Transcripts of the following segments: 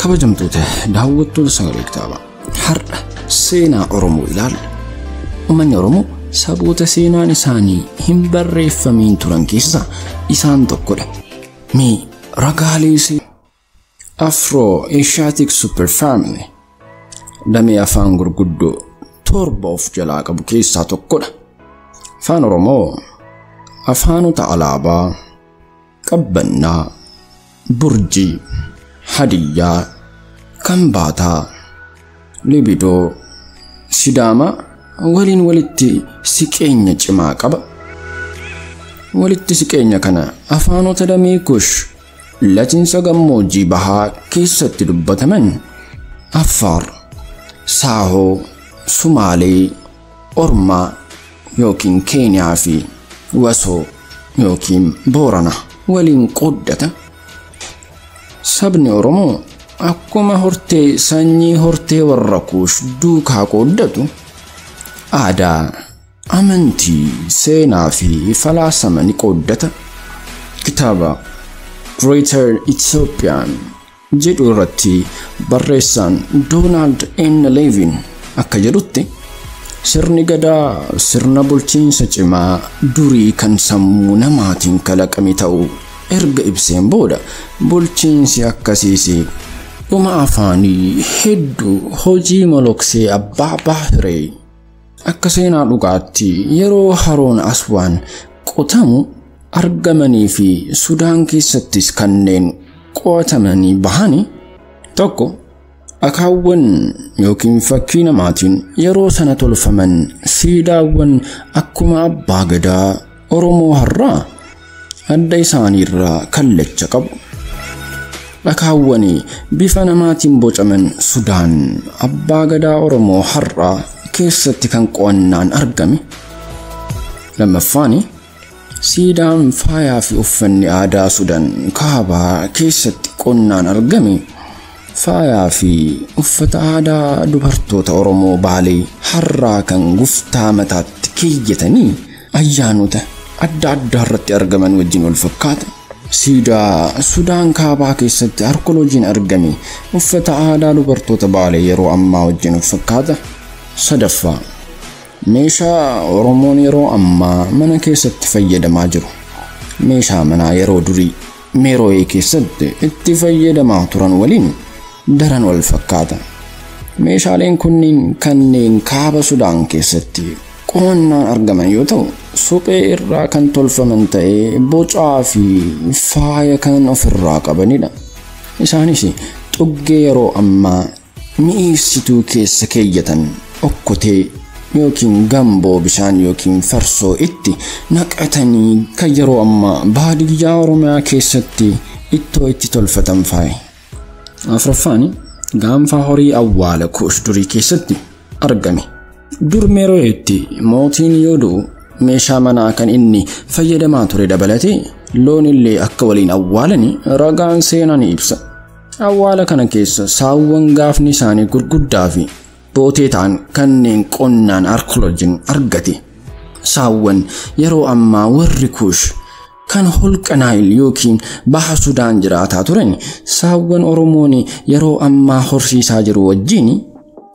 kabajamtoota daawwattoota sagalee kitaabaa har'a seenaa Oromoo ilaalla. Uummanni Oromoo saboota seenaan isaanii hin barreeffamiin turan keessaa isaan tokkodha. Mee ragaalee Afro-Asiatic Superfamily damee afaan gurguddoo torba of jalaa qabu keessaa tokkodha. Afaan Oromoo afaanota alaabaa, qabbannaa, burjii, hadiyyaa, kambaataa, libidoo, sidaamaa waliin walitti siqeenya cimaa qaba. Walitti siqeenya kana afaanota damee Kush latinsa gammoojjii bahaa keessatti dubbataman Affaar, Saahoo, Sumaalee, Ormaa yookiin Keeniyaa fi Wasoo yookiin Boorana waliin qooddata. Sabni Oromoo akkuma hortee sanyii hortee warra Kush duukaa qooddatu aadaa, amantii, seenaa fi falaasama ni qooddata. Kitaaba Greater Ethiopian jedhu irratti barreessaan Donald N. Levin akka jedhutti sirni gadaa sirna bulchiinsa cimaa durii kan sammuu namaatiin kalaqame ta'uu erga ibseen booda bulchiinsi akkasiisi dhuma afaanii hedduu hojii moloksee abbaa baahiree akka seenaa dhugaatti yeroo haroon Aswaan qotamu argamanii fi Sudaan keessattis kanneen qotamanii bahani tokko akaawwan yookiin fakkii namaatiin yeroo sana tolfaman siidaawwan akkuma abbaa gadaa Oromoo har'aa adda isaaniirraa kallacha qabu. Akaawwanii bifa namaatiin bocaman Sudaan abbaa gadaa Oromoo har'aa keessatti kan qo'annaan argame. Lammaffaani siidaan faayaa fi uffanni aadaa Sudaan kaabaa keessatti qonnaan argame. Faayaa fi uffata aadaa dubartoota Oromoo Baalee har'aa kan guftaa mataatti keeyyatanii ayyaanota adda addaa irratti argaman wajjin wal fakkaata. Siidaa Sudaan kaabaa keessatti arkeoloojiin argame uffata aadaa dubartoota Baalee yeroo ammaa wajjin wal fakkaata. Sadaffaa meeshaa Oromoon yeroo ammaa mana keessatti fayyadamaa jiru. Meeshaa manaa yeroo durii Meeroo'ee keessatti itti fayyadamaa turan waliin daran wal fakkaata. Meeshaaleen kunniin kanneen kaaba Sudaan keessatti qo'annaan argaman yoo ta'u, suphee irraa kan tolfaman ta'ee bocaa fi faaya kan ofirraa qabanidha. Isaanis xuggee yeroo ammaa mi'eessituu keessa keeyyatan okkotee yookiin gamboo bishaan yookiin farsoo itti naqatanii kan yeroo ammaa baadiyyaa Oromiyaa keessatti ittoo itti tolfatan faaya. Afraffaani gaanfa horii awwaala Kush durii keessatti argame. Dur Meeroo'eetti mootiin yoo du'u meeshaa manaa kan inni fayyadamaa ture dabalatee loon illee akka waliin awwaalanii ragaan seenaa ni ibsa. Awwaala kana keessa saawwan gaafni isaanii gurguddaa fi bootee ta'an kanneen qonnaan arkeoloojiin argate. Saawwan yeroo ammaa warri Kush kan holqa Naayil yookiin baha Sudaan jiraataa turan saawwan Oromoon yeroo ammaa horsiisaa jiru wajjin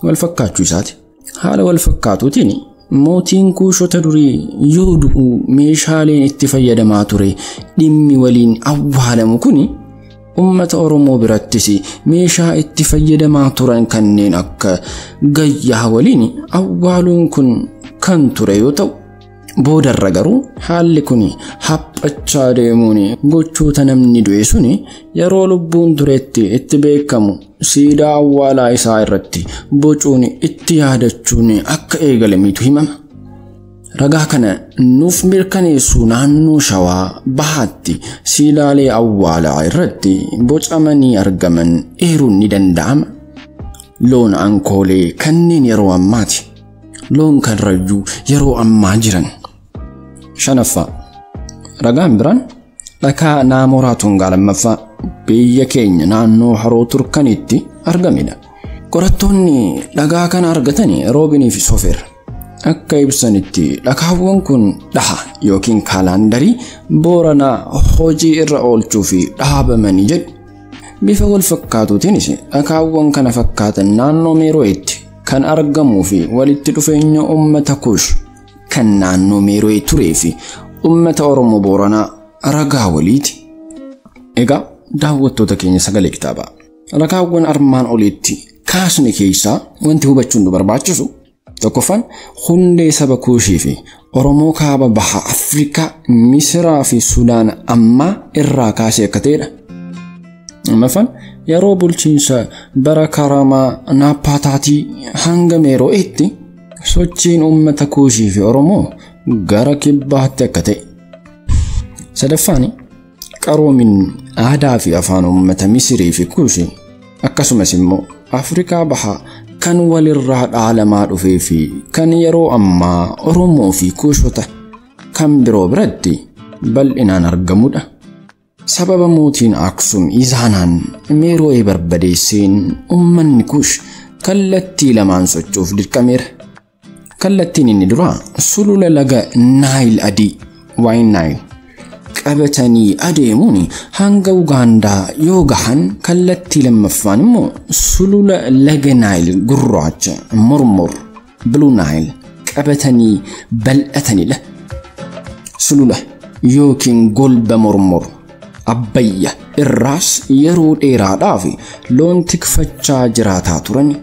wal fakkaachuu isaati. Haala wal fakkaatuutiin mootiin Kushota durii yoo du'u meeshaaleen itti fayyadamaa ture dhimmi waliin awwaalamu kun ummata Oromoo birattis meeshaa itti fayyadamaa turan kanneen akka gayyaa waliin awwaaluun kun kan ture yoo ta'u, boodarra garuu haalli kun haphachaa deemuun gochoota namni du'e sun yeroo lubbuun turetti itti beekamu siidaa awwaalaa isaa irratti bocuun itti yaadachuun akka eegalametu himama. Ragaa kana nuuf mirkaneessuu naannoo Shawaa bahaatti siidaalee awwaalaa irratti bocamanii argaman eeruun ni danda'ama. Loon ankoolee kanneen yeroo ammaati. Loon karrayyuu yeroo ammaa jiran. Shanaffaa ragaan biraan dhakaa Naamoraa Tungaa lammaffaa biyya keenya naannoo Haroo Turkanitti argamedha. Qorattoonni dhagaa kana argatanii Roobinii fi Sofer akka ibsanitti dhakaawwan kun dhaha yookiin kaalaandarii Booranaa hojii irra oolchuu fi dhaabamanii jedhu. bifa wal fakkaatuutiinis akaawwan kana fakkaatan naannoo Meeroo'etti kan argamuu fi walitti dhufeenya uummata Kuush kan naannoo Meeroo'ee turee fi uummata Oromoo Booranaa ragaa waliiti. Egaa daawwattoota keenya sagalee kitaabaa ragaawwan armaan oliitti kaasni keessaa wanti hubachuun nu barbaachisu tokkoffaan hundee saba Kuushii fi Oromoo kaaba baha Afrikaa Misiraa fi Sudaan ammaa irraa kaasee akka ta'edha. Lammaffaan yeroo bulchiinsa bara Karamaa Naappaataatii hanga Meeroo'eetti sochiin uummata Kuushii fi Oromoo gara kibbaatti akka ta'e. Sadaffaan qaroomin aadaa fi afaan uummata Misirii fi Kuushii akkasumas immoo Afrikaa bahaa kan walirraa dhaalamaa dhufee fi kan yeroo ammaa Oromoo fi Kuushota kan biroo biratti bal'inaan argamudha. Sababa mootiin Aksum Izaanaan Meeroo'ee barbadeesseen uummanni Kuush kallattii lamaan socho'uuf dirqameera. Kallattiin inni duraa sulula laga Naayil adii Waayit Naayil qabatanii adeemuun hanga Ugaandaa yoo gahan, kallattii lammaffaan immoo sulula laga Naayil gurraacha Mormor Blue Nile qabatanii bal'atanidha. Sulula yookiin golba Mormor Abbayya irraas yeroo dheeraadhaaf loon tikfachaa jiraataa turan.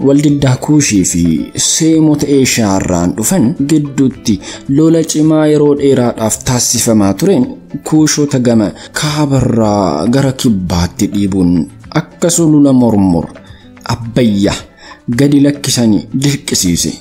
Waldiddaa Kuushii fi seemota Eeshiyaa irraan dhufan gidduutti lola cimaa yeroo dheeraadhaaf taasifamaa tureen Kuushota gama kaabarraa gara kibbaatti dhiibuun akka sulula Mormor Abbayya gadi lakkisanii dirqisiise.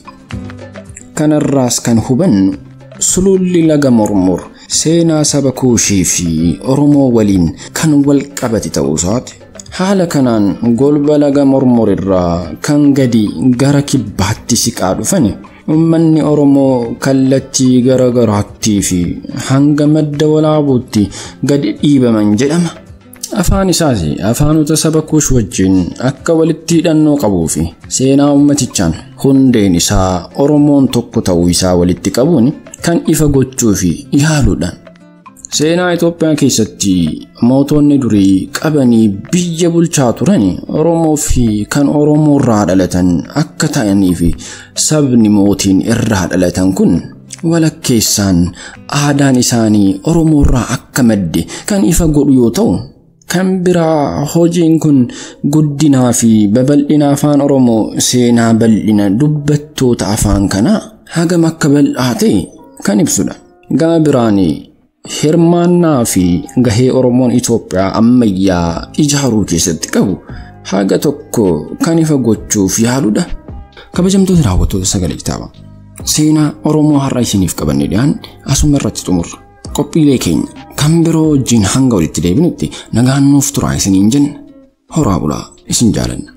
Kanarraas kan hubannu sululli laga Mormor seenaa saba Kuushii fi Oromoo waliin kan wal qabate ta'uusaati. Haala kanaan golba laga Mormor irraa kan gadi gara kibbaatti siqaa dhufan uummanni Oromoo kallattii garagaraattii fi hanga madda walaabuutti gadi dhiibaman jedhama. Afaan isaas afaanota saba Kuush wajjin akka walitti hidhannoo qabuu fi seenaa uummatichaan hundeen isaa Oromoon tokko ta'uu isaa walitti qabuun kan ifa gochuu fi yaaluudhaan. Seenaa Itoophiyaa keessatti mootonni durii qabanii biyya bulchaa turan Oromoo fi kan Oromoo irraa dhalatan akka ta'anii fi sabni mootiin irraa dhalatan kun walakkeessaan aadaan isaanii Oromoo irraa akka madde kan ifa godhu yoo ta'u, kan biraa hojiin kun guddinaa fi babal'ina afaan Oromoo seenaa bal'ina dubbattoota afaan kanaa hagam akka bal'aa ta'e kan ibsudha. Gama biraan hirmaannaa fi gahee Oromoon Itoophiyaa ammayyaa ijaaruu keessatti qabu haga tokko kan ifa gochuuf yaaludha. Kabajamtoota daawwattoota sagalee kitaabaa seenaa Oromoo har'a isiniif qabannee dhiyaan asuma irratti xumurra. Qophiilee keenya kan biroo wajjin hanga walitti deebinutti nagaan nuuf turaa isiniin jenna. Horaa bulaa isin jaalanna.